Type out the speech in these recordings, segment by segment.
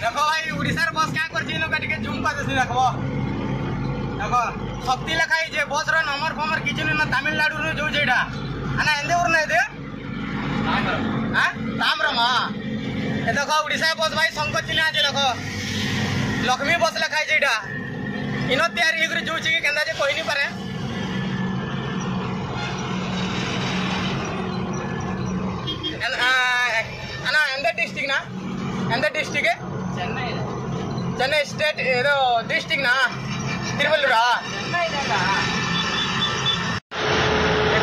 देखो भाई उड़ीसार बस क्या कर टिके जूम कर देखो देखो शक्ति लिखाई जे बस रो नंबर फमर किछ न तमिलनाडु रो जो जेडा आना एंदे उर नै दे हां ताम्रम ए देखो उड़ीसा बस भाई संकोच चिन्ह जे देखो लक्ष्मी बस लिखाई जेडा इनो तैयारी हिगर जो कि केंदा जे कोई नहीं पारे आना एंदे डिस्ट्रिक्ट ना एंदे डिस्ट्रिक्ट है चेन्नई स्टेट एदो डिस्ट्रिक्ट ना तिरुवल्लूरा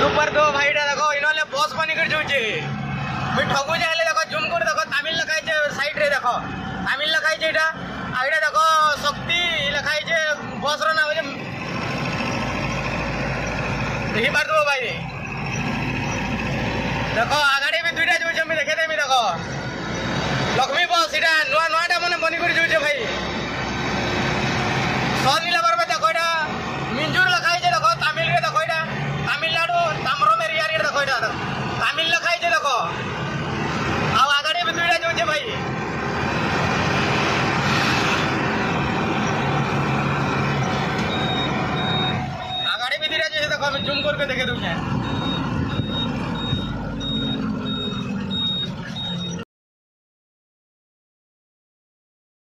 ऊपर दो भाई देखो इन्होंने बस बनी कर जोचे मैं ठगु जाए देखो जूम कर देखो तमिल लिखाई छे साइड रे देखो तमिल लिखाई छे एटा आइडा देखो शक्ति लिखाई छे बस रो ना होजे देखि बार दो भाई देखो आगाड़ी भी दुईटा जोचे मैं देखे देमी देखो लक्ष्मी बस एटा नुआ नुआटा माने बनी कर जोचे भाई सोनीला बरबे देखो एटा मिंजूर लिखाई छे देखो तमिल रे देखो एटा तमिलनाडु ताम्रम एरिया रे देखो एटा तमिल लिखाई छे देखो आ आगाड़ी भी दुईटा जोचे भाई आगाड़ी भी दुईटा जोचे देखो मैं जूम करके देखे दूं